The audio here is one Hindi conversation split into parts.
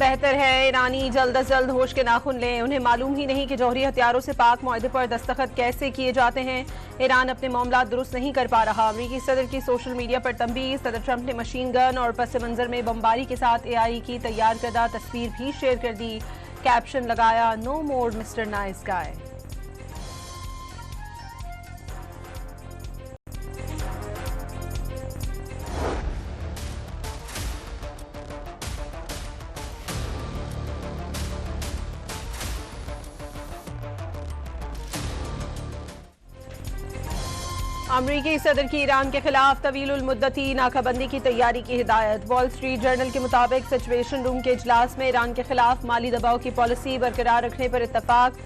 बेहतर है ईरानी जल्द अज जल्द होश के नाखुन लें। उन्हें मालूम ही नहीं कि जौहरी हथियारों से पाक मुआहदे पर दस्तखत कैसे किए जाते हैं। ईरान अपने मामला दुरुस्त नहीं कर पा रहा। अमेरिकी सदर की सोशल मीडिया पर तंबीह। सदर ट्रंप ने मशीन गन और पस मंजर में बमबारी के साथ AI की तैयार करदा तस्वीर भी शेयर कर दी। कैप्शन लगाया, नो मोर मिस्टर नाइस गाय। अमरीकी सदर की ईरान के खिलाफ तवीलुल मुद्दती नाकाबंदी की तैयारी की हिदायत। वॉल स्ट्रीट जर्नल के मुताबिक सिचुएशन रूम के इजलास में ईरान के खिलाफ माली दबाव की पॉलिसी बरकरार रखने पर इत्तफाक।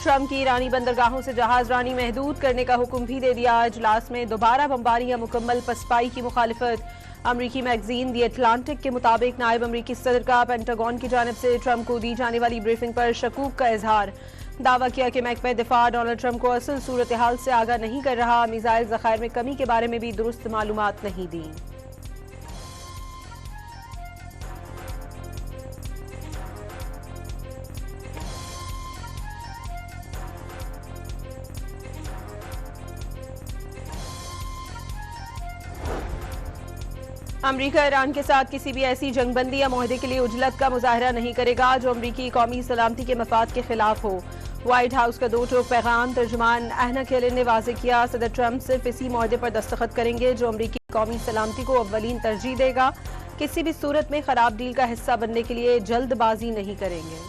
ट्रंप की ईरानी बंदरगाहों से जहाज रानी महदूद करने का हुक्म भी दे दिया। इजलास में दोबारा बमबारी या मुकम्मल पसपाई की मुखालिफत। अमरीकी मैगजीन दी एटलांटिक के मुताबिक नायब अमरीकी सदर का पेंटागन की जानिब से ट्रंप को दी जाने वाली ब्रीफिंग पर शकूक का इजहार। दावा किया कि महकमा दिफा डोनाल्ड ट्रंप को असल सूरत हाल से आगाह नहीं कर रहा। मिसाइल ज़खायर में कमी के बारे में भी दुरुस्त मालूमात नहीं दी। अमरीका ईरान के साथ किसी भी ऐसी जंगबंदी या मुआहदे के लिए उजलत का मुजाहरा नहीं करेगा जो अमरीकी कौमी सलामती के मफाद के खिलाफ हो। व्हाइट हाउस का दो टोक पैगाम तर्जुमान एहना केलिन ने वाज़ेह किया, सदर ट्रंप सिर्फ इसी मुआहदे पर दस्तखत करेंगे जो अमरीकी कौमी सलामती को अव्वलीन तरजीह देगा। किसी भी सूरत में खराब डील का हिस्सा बनने के लिए जल्दबाजी नहीं करेंगे।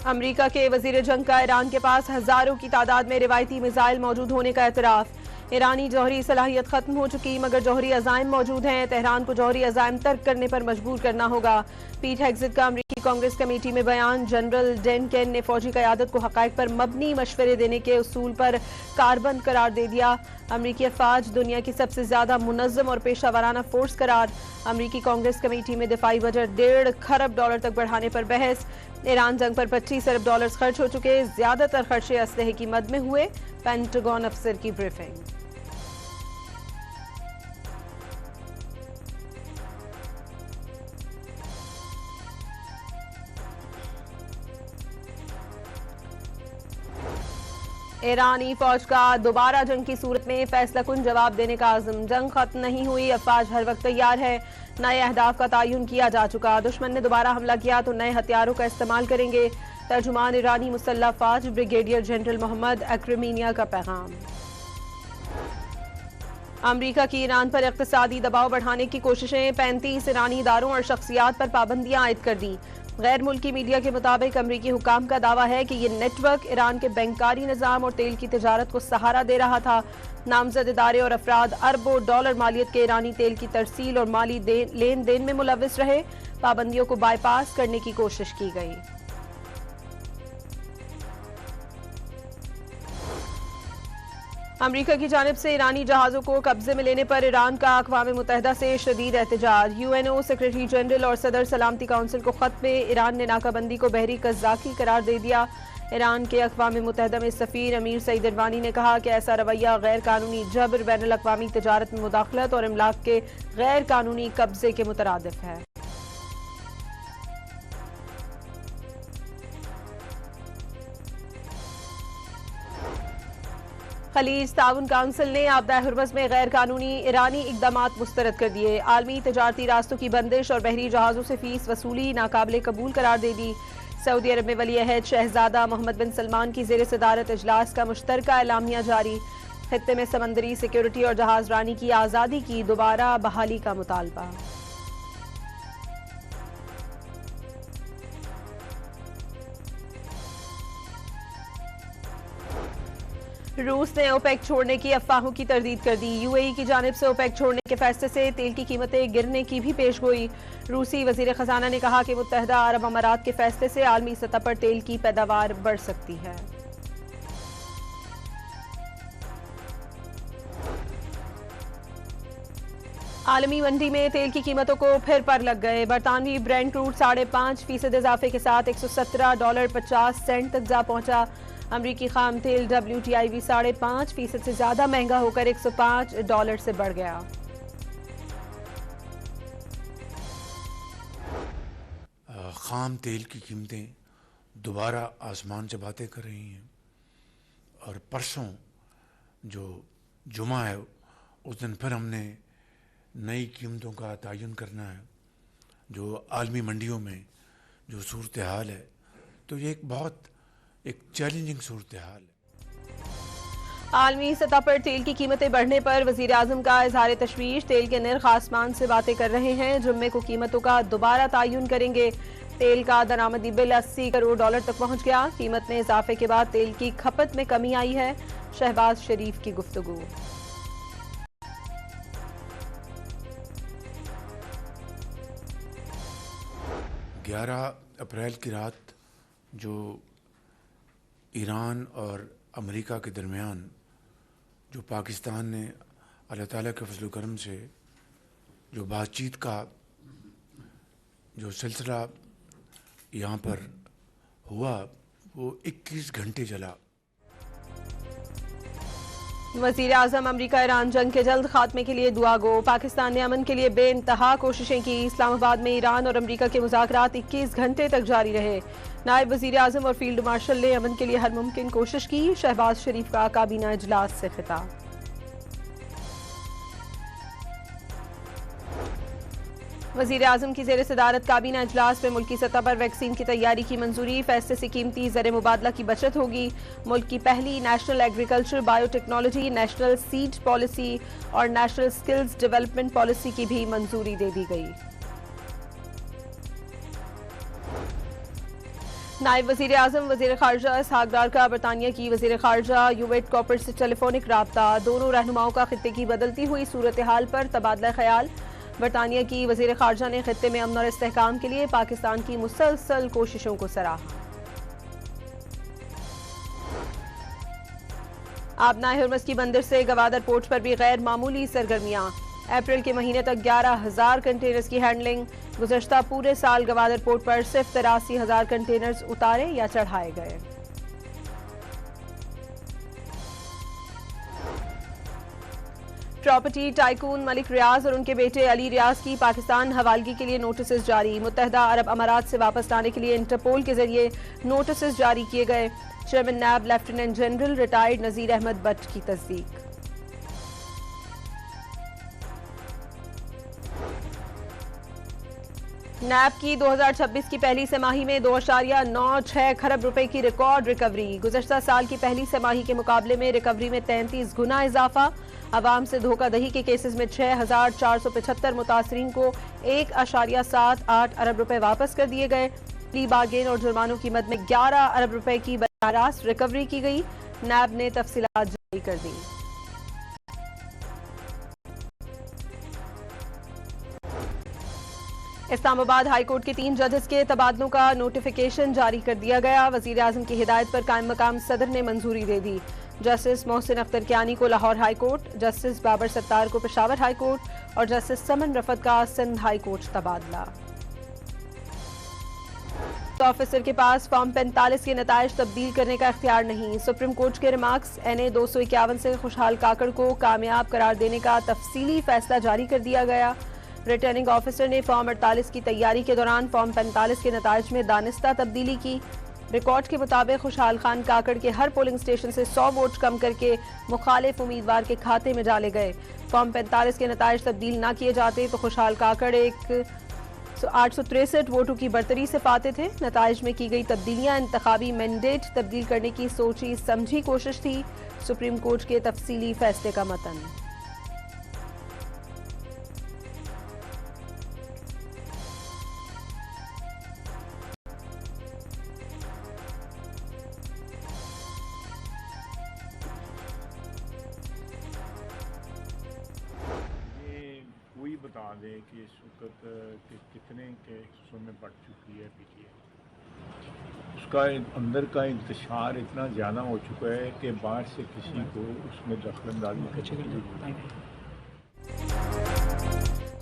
अमरीका के वजीर जंग का ईरान के पास हजारों की तादाद में रिवायती मिसाइल मौजूद होने का एतराफ। ईरानी जौहरी सलाहियत खत्म हो चुकी मगर जौहरी अजाइम मौजूद हैं। तेहरान को जौहरी अजाइम तर्क करने पर मजबूर करना होगा। पीट हेग्जिट का अमरीकी कांग्रेस कमेटी में बयान। जनरल डेन केन ने फौजी क़यादत को हक़ाइक़ पर मबनी मशवरे देने के उसूल पर कारबंद करार दे दिया। अमरीकी अफवाज दुनिया की सबसे ज्यादा मुनज़्ज़म और पेशा वराना फोर्स करार। अमरीकी कांग्रेस कमेटी में दिफाई बजट $1.5 खरब तक बढ़ाने पर बहस। ईरान जंग पर $25 अरब खर्च हो चुके, ज्यादातर खर्चे असलहे की मद में हुए। पेंटागन अफसर की ब्रीफिंग। ईरानी फौज का दोबारा जंग की सूरत में फैसला कुन जवाब देने का आज़म। जंग खत्म नहीं हुई, अफवाज हर वक्त तैयार है। नए अहदाफ का तयन किया जा चुका। दुश्मन ने दोबारा हमला किया तो नए हथियारों का इस्तेमाल करेंगे। तर्जुमान ईरानी मुसल्लह अफवाज ब्रिगेडियर जनरल मोहम्मद अक्रमीनिया का पैगाम। अमरीका की ईरान पर इक़्तिसादी दबाव बढ़ाने की कोशिशें। 35 ईरानी इदारों और शख्सियात पर पाबंदियां आयद कर दी। गैर मुल्की मीडिया के मुताबिक अमरीकी हुकाम का दावा है कि ये नेटवर्क ईरान के बैंकारी निज़ाम और तेल की तिजारत को सहारा दे रहा था। नामजद इदारे और अफराद अरबों डॉलर मालियत के ईरानी तेल की तरसील और माली लेन देन में मुलव्विस रहे। पाबंदियों को बाईपास करने की कोशिश की गई। अमरीका की जानिब से ईरानी जहाजों को कब्जे में लेने पर ईरान का अक़वाम मुत्तहिदा से शदीद एहतजाज। UNO सेक्रेटरी जनरल और सदर सलामती काउंसिल को खत में ईरान ने नाकाबंदी को बहरी कज़्ज़ाकी करार दे दिया। ईरान के अक़वाम मुत्तहिदा में सफ़ीर अमीर सईद इरवानी ने कहा कि ऐसा रवैया गैर कानूनी जबर, बैनुल अक़वामी तजारत में मुदाखलत और इमलाक के गैर कानूनी कब्जे के मुतरादिफ है। खलीज ताउन काउंसिल ने आपदा हुर्मज़ में गैर कानूनी ईरानी इक़दामात मुस्तरद कर दिए। आलमी तजारती रास्तों की बंदिश और बहरी जहाज़ों से फीस वसूली नाकाबिले कबूल करार दे दी। सऊदी अरब में वली अहद शहजादा मोहम्मद बिन सलमान की ज़ेर सदारत इजलास का मुश्तरका एलामिया जारी। खित्ते में समंदरी सिक्योरिटी और जहाज रानी की आज़ादी की दोबारा बहाली का मुतालबा। रूस ने ओपेक छोड़ने की अफवाहों की तरदीद कर दी। UAE की जानिब से ओपेक छोड़ने के फैसले से तेल की कीमतें गिरने की भी पेशगोई। रूसी वजीर खजाना ने कहा कि मुत्तहदा अरब अमारात के फैसले से आलमी सतह पर तेल की पैदावार बढ़ सकती है। आलमी मंडी में तेल की कीमतों को फिर पर लग गए। बरतानवी ब्रेंट क्रूड 5.5% इजाफे के साथ $117.50 तक जा पहुंचा। अमरीकी खाम तेल WTI भी 5.5% से ज्यादा महंगा होकर $105 से बढ़ गया। खाम तेल की कीमतें दोबारा आसमान से बातें कर रही हैं और परसों जो जुमा है उस दिन फिर हमने नई कीमतों का तयन करना है। जो आलमी मंडियों में जो सूरत हाल है, तो ये एक चैलेंजिंग सूरत हाल है। आलमी सतह पर तेल की कीमतें बढ़ने पर वजीर आजम का इजहार तशवीश। तेल के निर्ख आसमान से बातें कर रहे हैं, जुम्मे को कीमतों का दोबारा तयन करेंगे। तेल का दरामदी बिल $80 करोड़ तक पहुंच गया। कीमत में इजाफे के बाद तेल की खपत में कमी आई है। शहबाज शरीफ की गुफ्तगू। 11 अप्रैल की रात जो ईरान और अमेरिका के दरमियान जो पाकिस्तान ने अल्लाह ताला के फजल करम से जो बातचीत का जो सिलसिला यहाँ पर हुआ, वो 21 घंटे चला। वजीर आजम अमरीका ईरान जंग के जल्द खात्मे के लिए दुआ गो। पाकिस्तान ने अमन के लिए बेइंतहा कोशिशें की। इस्लामाबाद में ईरान और अमरीका के मुज़ाकरात 21 घंटे तक जारी रहे। नायब वजीर आजम और फील्ड मार्शल ने अमन के लिए हर मुमकिन कोशिश की। शहबाज शरीफ का काबीना इजलास से खिताब। वजीर आजम की जेर सदारत काबीना इजलास में मुल्की सतह पर वैक्सीन की तैयारी की मंजूरी। फैसले से कीमती ज़र मुबादला की बचत होगी। मुल्क की पहली national agriculture biotechnology, national seed policy और नेशनल स्किल्स डेवलपमेंट पॉलिसी की भी मंजूरी दे दी गई। नायब वजीर आजम वजीर खारजा इसहाक डार का बरतानिया की वजीर खारजा यूएट कॉपर से टेलीफोनिक राब्ता। दोनों रहनुमाओं का खित्ते की बदलती हुई सूरत हाल पर तबादला ख्याल। बरतानिया की वजीर खारजा ने खित्ते में अमन और इस्तेहकाम के लिए पाकिस्तान की मुसलसल कोशिशों को सराहा। आबनाए हुर्मस की बंदर से गवादर पोर्ट पर भी गैर मामूली सरगर्मियां। अप्रैल के महीने तक 11,000 कंटेनर्स की हैंडलिंग। गुज़श्ता पूरे साल गवादर पोर्ट पर सिर्फ 83,000 कंटेनर्स उतारे या चढ़ाए गए। प्रॉपर्टी टाइकून मलिक रियाज और उनके बेटे अली रियाज की पाकिस्तान हवालगी के लिए नोटिस जारी। मुत्तहदा अरब अमारात से वापस लाने के लिए इंटरपोल के जरिए नोटिस जारी किए गए। चेयरमैन नैब lieutenant general retired Nazir Ahmad Bhatt की तस्दीक। नैब की 2026 की पहली तिमाही में 2.96 खरब रुपए की रिकॉर्ड रिकवरी। गुज़श्ता साल की पहली तिमाही के मुकाबले में रिकवरी में 33 गुना इजाफा। अवाम से धोखाधड़ी के केसेस में 6,475 मुतासरीन को 1.78 अरब रुपए वापस कर दिए गए। प्ली बार्गेन और जुर्मानों की मद में 11 अरब रुपए की बराह रास्त रिकवरी की गई। नैब ने तफसीलात जारी कर दी। इस्लामाबाद हाईकोर्ट के 3 जजेस के तबादलों का नोटिफिकेशन जारी कर दिया गया। वजीर आजम की हिदायत पर कायम मकाम सदर ने मंजूरी दे दी। जस्टिस मोहसिन अख्तर कियानी को Lahore high court, justice Babar Sattar को पेशावर हाई कोर्ट और जस्टिस समन रफत का सिंध हाई कोर्ट तबादला। ऑफिसर के पास फॉर्म 45 के नताइज तब्दील करने का इख्तियार नहीं। सुप्रीम कोर्ट के रिमार्क्स। NA 251 से खुशहाल काकड़ को कामयाब करार देने का तफसीली फैसला जारी कर दिया गया। रिटर्निंग ऑफिसर ने फॉर्म 48 की तैयारी के दौरान फॉर्म 45 के नताइज में दानिस्ता तब्दीली की। रिकॉर्ड के मुताबिक खुशहाल खान काकड़ के हर पोलिंग स्टेशन से 100 वोट कम करके मुखालिफ उम्मीदवार के खाते में डाले गए। फॉर्म 45 के नताइज तब्दील न किए जाते तो खुशहाल काकड़ 863 वोटों की बरतरी से पाते थे। नताइज में की गई तब्दीलियां इंतखाबी मैंडेट तब्दील करने की सोची समझी कोशिश थी। सुप्रीम कोर्ट के तफसीली फैसले का मतन। बता दें कि इस वक्त कितने केसों में बढ़ चुकी है PTI। उसका अंदर का इंतशार इतना ज़्यादा हो चुका है कि बाहर से किसी को उसमें दखलंदाजी करनी।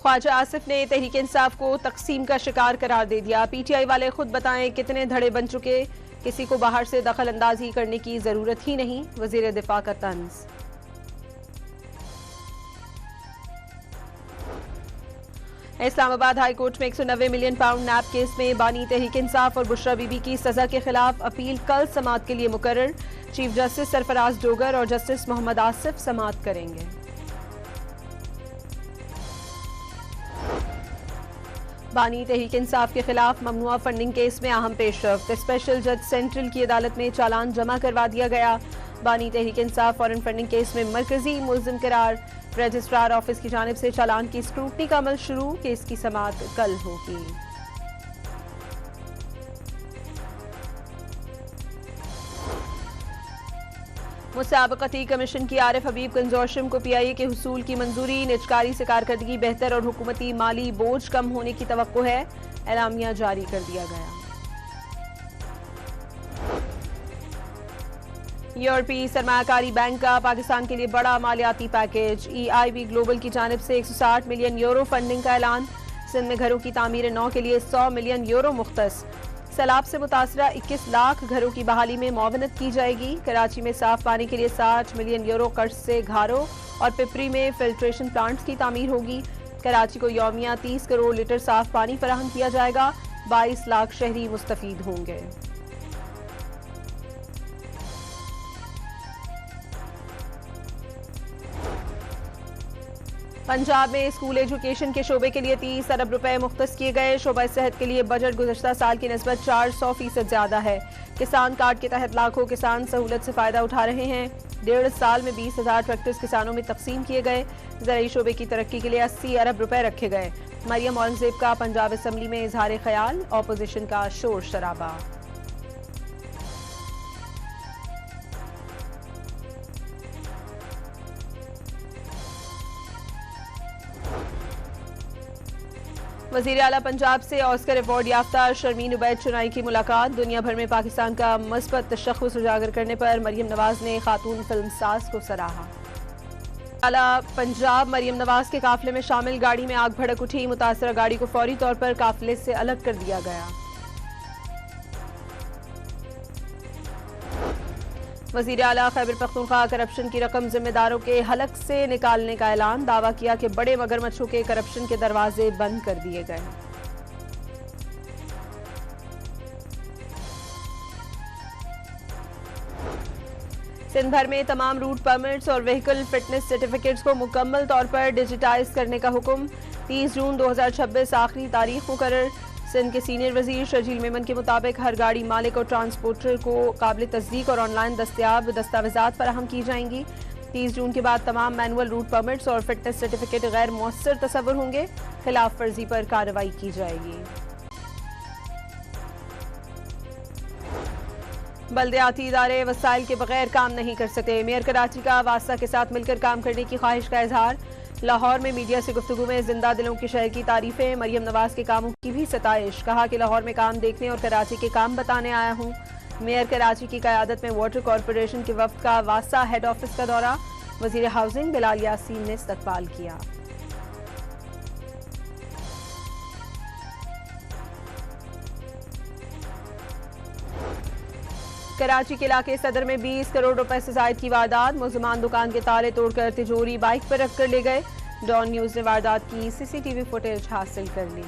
ख्वाजा आसिफ ने तहरीक इंसाफ को तकसीम का शिकार करार दे दिया। PTI वाले खुद बताएं कितने धड़े बन चुके। किसी को बाहर से दखल अंदाजी करने की जरूरत ही नहीं, वजीर दिफा का तंज। इस्लामाबाद हाई कोर्ट में 190 मिलियन पाउंड नैब केस में बानी तहरीक इंसाफ और बुशरा बीबी की सजा के खिलाफ अपील कल समाअत के लिए मुकर्रर। चीफ जस्टिस सरफराज डोगर और जस्टिस मोहम्मद आसिफ समाअत करेंगे। बानी तहरीक इंसाफ के खिलाफ ममनुआ फंडिंग केस में अहम पेशरफ्त। स्पेशल जज सेंट्रल की अदालत में चालान जमा करवा दिया गया। बानी Tehreek Insaf foreign funding case में मरकजी मुल्जिम करार। रजिस्ट्रार ऑफिस की जानिब से चालान की स्क्रूटनी का अमल शुरू। केस की समाअत कल होगी। मुसाबकती कमीशन की आरिफ हबीब कंजोर्शियम को पीआईए के हुसूल की मंजूरी। निजकारी से कारकर्दगी बेहतर और हुकूमती माली बोझ कम होने की तवक्को है। एलामिया जारी कर दिया गया। यूरोपीय सरमायाकारी बैंक का पाकिस्तान के लिए बड़ा मालियाती पैकेज। EIB ग्लोबल की जानिब से 160 मिलियन यूरो फंडिंग का ऐलान। सिंध में घरों की तामीर नौ के लिए 100 मिलियन यूरो मुख्तस। सैलाब से मुतासरा 21 लाख घरों की बहाली में मुआवनत की जाएगी। कराची में साफ पानी के लिए 60 मिलियन यूरो कर्ज से घरों और पिपरी में फिल्ट्रेशन प्लांट्स की तामीर होगी। कराची को यौमिया 30 करोड़ लीटर साफ पानी फराहम किया जाएगा। 22 लाख शहरी मुस्तफीद होंगे। पंजाब में स्कूल एजुकेशन के शोबे के लिए 30 अरब रुपए मुख्तस किए गए। शोबा सेहत के लिए बजट गुज़श्ता साल की निस्बत 400% ज्यादा है। किसान कार्ड के तहत लाखों किसान सहूलत से फायदा उठा रहे हैं। 1.5 साल में 20,000 ट्रैक्टर्स किसानों में तकसीम किए गए। ज़राई शोबे की तरक्की के लिए 80 अरब रुपए रखे गए। मरियम औरंगजेब का पंजाब असम्बली में इजहार ख्याल। ऑपोजिशन का शोर शराबा। वज़ीर आला पंजाब से ऑस्कर अवार्ड याफ्ता शर्मीन उबैद चुनाई की मुलाकात। दुनिया भर में पाकिस्तान का मस्बत तशख़्ख़ुस उजागर करने पर मरियम नवाज ने खातून फिल्मसाज को सराहा। आला पंजाब मरियम नवाज के काफिले में शामिल गाड़ी में आग भड़क उठी। मुतासरा गाड़ी को फौरी तौर पर काफिले से अलग कर दिया गया। वज़ीर आला खैबर पख्तूनख्वा करप्शन की रकम जिम्मेदारों के हलक से निकालने का ऐलान। दावा किया कि बड़े मगरमच्छों के करप्शन के दरवाजे बंद कर दिए गए। सिंध भर में तमाम रूट परमिट्स और व्हीकल फिटनेस सर्टिफिकेट्स को मुकम्मल तौर पर डिजिटाइज करने का हुक्म। 30 जून 2026 आखिरी तारीख मुकर्रर। सिंध के सीनियर वजीर शर्जील मेमन के मुताबिक हर गाड़ी मालिक और ट्रांसपोर्टर को काबिल तस्दीक और ऑनलाइन दस्तयाब दस्तावेजात फराहम की जाएंगी। 30 जून के बाद तमाम मैनुअल रूट परमिट्स और फिटनेस सर्टिफिकेट गैर मौसर तस्वर होंगे। खिलाफ वर्जी पर कार्रवाई की जाएगी। बल्दियाती इदारे वसाइल के बगैर काम नहीं कर सकते। मेयर कराची का वासा के साथ मिलकर काम करने की ख्वाहिश का इजहार। लाहौर में मीडिया से गुफ्तगू में जिंदा दिलों के शहर की तारीफें। मरियम नवाज के कामों की भी सताइश। कहा कि लाहौर में काम देखने और कराची के काम बताने आया हूँ। मेयर कराची की क़यादत में वाटर कॉरपोरेशन के वफ्द का वासा हेड ऑफिस का दौरा। वजीर हाउसिंग बिलाल यासीन ने इस्तकबाल किया। कराची के इलाके सदर में 20 करोड़ रुपए से जायद की वारदात। मुलजमान दुकान के ताले तोड़कर तिजोरी बाइक पर रखकर ले गए। डॉन न्यूज ने वारदात की CCTV फुटेज हासिल कर ली।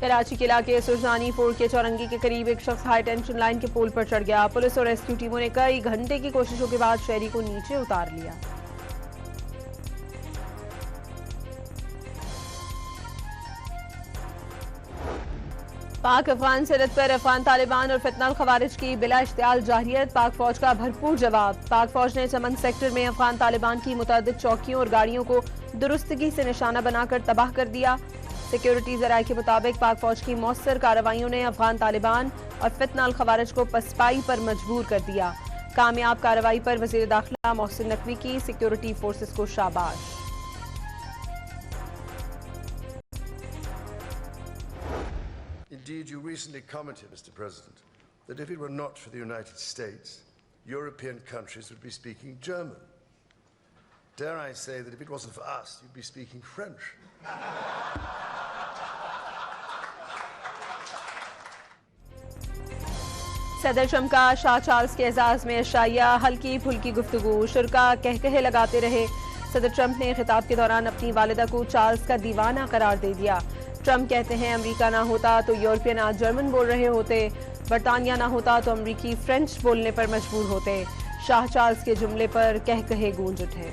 कराची के इलाके सुरजानी फोर्ड के चौरंगी के करीब एक शख्स हाई टेंशन लाइन के पोल पर चढ़ गया। पुलिस और रेस्क्यू टीमों ने कई घंटे की कोशिशों के बाद शहरी को नीचे उतार लिया। पाक अफगान सरहद पर अफगान तालिबान और फितनल खवारिज की बिला इश्तियाल जाहिरियत। पाक फौज का भरपूर जवाब। पाक फौज ने चमन सेक्टर में अफगान तालिबान की मुतअद्दिद चौकियों और गाड़ियों को दुरुस्तगी से निशाना बनाकर तबाह कर दिया। सिक्योरिटी जराये के मुताबिक पाक फौज की मौसर कार्रवाइयों ने अफगान तालिबान और फितनल खवारिज को पसपाई पर मजबूर कर दिया। कामयाब कार्रवाई पर वजीर दाखिला मोहसिन नकवी की सिक्योरिटी फोर्सेस को शाबाश। Indeed, you recently commented, Mr. President, that if it were not for the United States, European countries would be speaking German. Dare I say that if it wasn't for us, you'd be speaking French. सदर ट्रंप का शाह चार्ल्स के एजाज में अशाइया, हल्की फुल्की गुफ्तगू, शुरका कहकहे लगाते रहे। सदर ट्रंप ने खिताब के दौरान अपनी वालिदा को चार्ल्स का दीवाना करार दे दिया। ट्रंप कहते हैं अमेरिका ना होता तो यूरोपियन आज जर्मन बोल रहे होते, बरतानिया ना होता तो अमरीकी फ्रेंच बोलने पर मजबूर होते। शाह चार्ल्स के जुमले पर कहकहे गूंज उठे।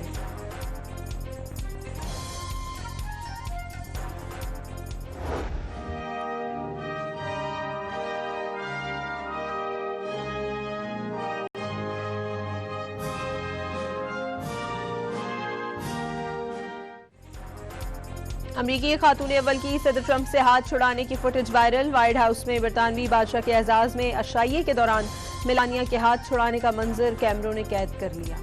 अमरीकी खातून अव्वल की सदर ट्रंप से हाथ छुड़ाने की फुटेज वायरल। व्हाइट हाउस में बरतानवी बादशाह के एजाज में अशाइये के दौरान मेलानिया के हाथ छुड़ाने का मंजर कैमरों ने कैद कर लिया।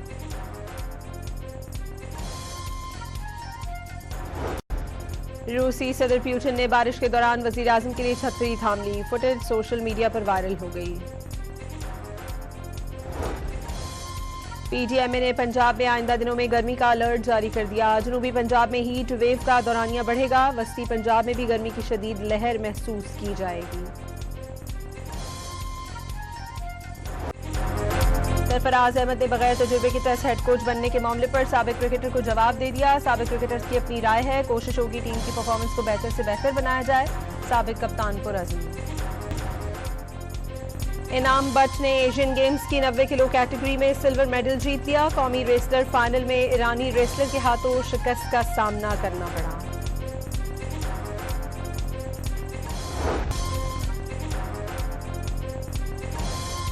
रूसी सदर पुतिन ने बारिश के दौरान वजीर आजम के लिए छतरी थाम ली। फुटेज सोशल मीडिया पर वायरल हो गई। पीटीएमए ने पंजाब में आइंदा दिनों में गर्मी का अलर्ट जारी कर दिया। जनूबी पंजाब में हीट वेव का दौरानिया बढ़ेगा। वस्ती पंजाब में भी गर्मी की शदीद लहर महसूस की जाएगी। सरफराज अहमद ने बगैर तजुर्बे के टेस्ट हेड कोच बनने के मामले पर साबिक क्रिकेटर को जवाब दे दिया। साबिक क्रिकेटर्स की अपनी राय है, कोशिश होगी टीम की परफॉर्मेंस को बेहतर से बेहतर बनाया जाए। साबिक कप्तान पुरअज़्म। इनाम बट ने एशियन गेम्स की 90 किलो कैटेगरी में सिल्वर मेडल जीत लिया। कौमी रेसलर फाइनल में ईरानी रेसलर के हाथों शिकस्त का सामना करना पड़ा।